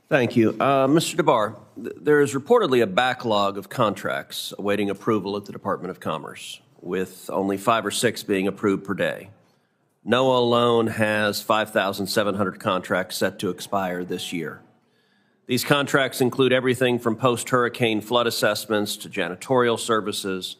Thank you. Mr. DeBar, there is reportedly a backlog of contracts awaiting approval at the Department of Commerce, with only 5 or 6 being approved per day. NOAA alone has 5,700 contracts set to expire this year. These contracts include everything from post-hurricane flood assessments to janitorial services.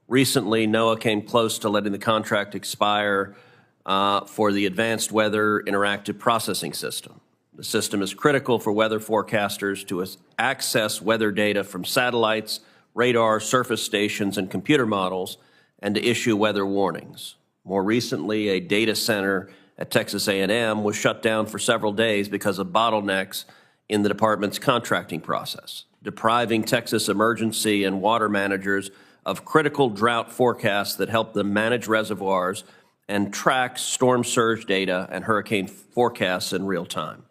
Recently, NOAA came close to letting the contract expire for the Advanced Weather Interactive Processing System. The system is critical for weather forecasters to access weather data from satellites, radar, surface stations, and computer models, and to issue weather warnings. More recently, a data center at Texas A&M was shut down for several days because of bottlenecks in the department's contracting process, depriving Texas emergency and water managers of critical drought forecasts that help them manage reservoirs and track storm surge data and hurricane forecasts in real time.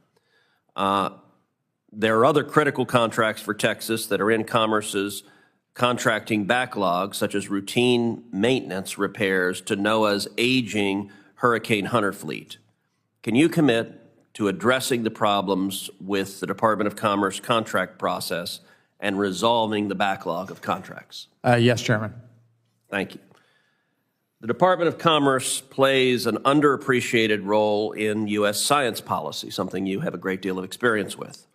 There are other critical contracts for Texas that are in Commerce's contracting backlog, such as routine maintenance repairs to NOAA's aging Hurricane Hunter fleet. Can you commit to addressing the problems with the Department of Commerce contract process and resolving the backlog of contracts? Yes, Chairman. Thank you. The Department of Commerce plays an underappreciated role in U.S. science policy, something you have a great deal of experience with,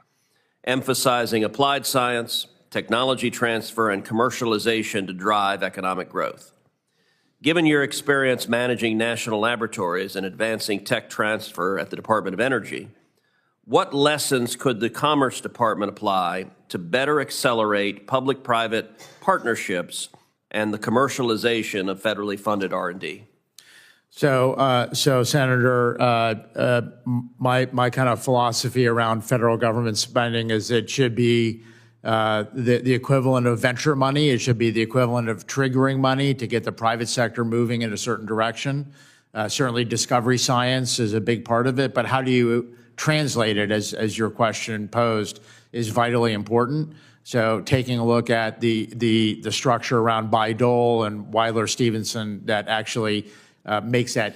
emphasizing applied science, technology transfer, and commercialization to drive economic growth. Given your experience managing national laboratories and advancing tech transfer at the Department of Energy, what lessons could the Commerce Department apply to better accelerate public-private partnerships and the commercialization of federally funded R&D? So Senator, my kind of philosophy around federal government spending is it should be the equivalent of venture money. It should be the equivalent of triggering money to get the private sector moving in a certain direction. Certainly discovery science is a big part of it, but how do you translate it, as your question posed, is vitally important. So taking a look at the structure around Bayh-Dole and Weiler-Stevenson that actually makes that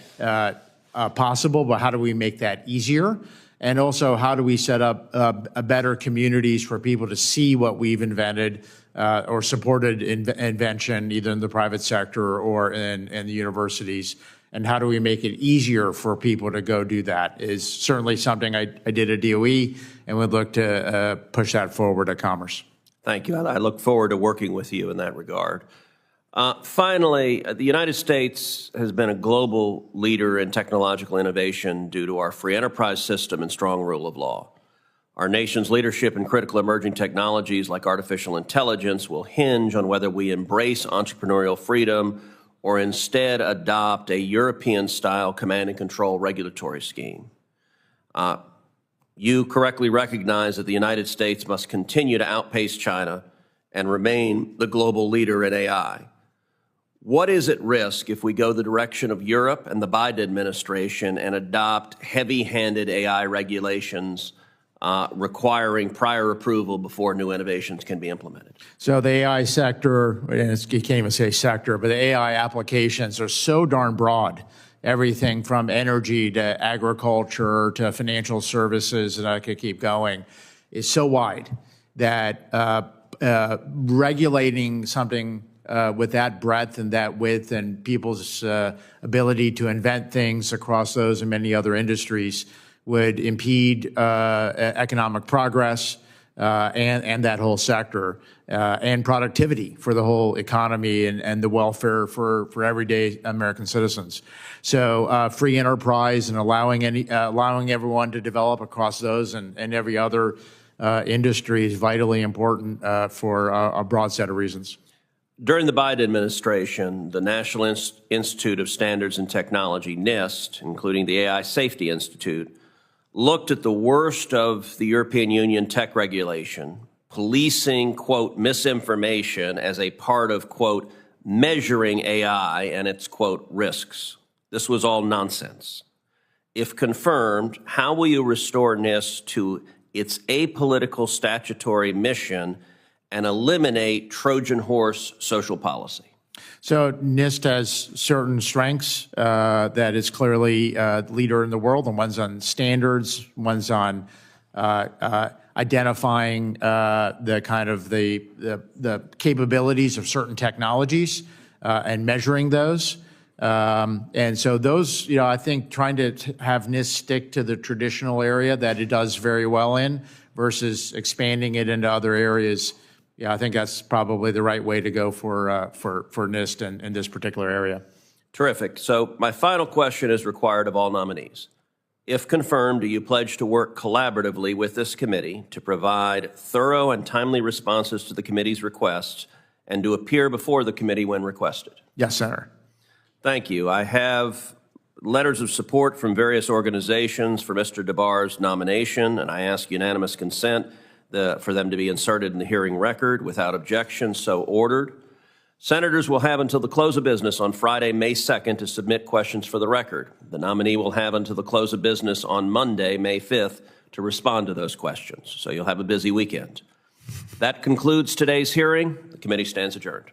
possible, but how do we make that easier? And also, how do we set up better communities for people to see what we've invented or supported invention, either in the private sector or in the universities? And how do we make it easier for people to go do that is certainly something I did at DOE and would look to push that forward at Commerce. Thank you. I look forward to working with you in that regard. Finally, the United States has been a global leader in technological innovation due to our free enterprise system and strong rule of law. Our nation's leadership in critical emerging technologies like artificial intelligence will hinge on whether we embrace entrepreneurial freedom or instead adopt a European-style command and control regulatory scheme. You correctly recognize that the United States must continue to outpace China and remain the global leader in AI. What is at risk if we go the direction of Europe and the Biden administration and adopt heavy-handed AI regulations requiring prior approval before new innovations can be implemented? So the AI sector, and you can't even say sector, but the AI applications are so darn broad. Everything from energy to agriculture to financial services, and I could keep going, is so wide that regulating something with that breadth and that width and people's ability to invent things across those and many other industries would impede economic progress and that whole sector and productivity for the whole economy and the welfare for everyday American citizens. So free enterprise and allowing everyone to develop across those and every other industry is vitally important for a broad set of reasons. During the Biden administration, the National Institute of Standards and Technology, NIST, including the AI Safety Institute, looked at the worst of the European Union tech regulation, policing, quote, misinformation as a part of, quote, measuring AI and its, quote, risks. This was all nonsense. If confirmed, how will you restore NIST to its apolitical statutory mission and eliminate Trojan horse social policy? So NIST has certain strengths that is clearly leader in the world, and one's on standards, one's on identifying the kind of the capabilities of certain technologies and measuring those. And so those, I think trying to have NIST stick to the traditional area that it does very well in versus expanding it into other areas, I think that's probably the right way to go for NIST in this particular area. Terrific. So my final question is required of all nominees. If confirmed, do you pledge to work collaboratively with this committee to provide thorough and timely responses to the committee's requests and to appear before the committee when requested? Yes, Senator. Thank you. I have letters of support from various organizations for Mr. DeBar's nomination, and I ask unanimous consent for them to be inserted in the hearing record. Without objection, so ordered. Senators will have until the close of business on Friday, May 2nd, to submit questions for the record. The nominee will have until the close of business on Monday, May 5th, to respond to those questions. So you'll have a busy weekend. That concludes today's hearing. The committee stands adjourned.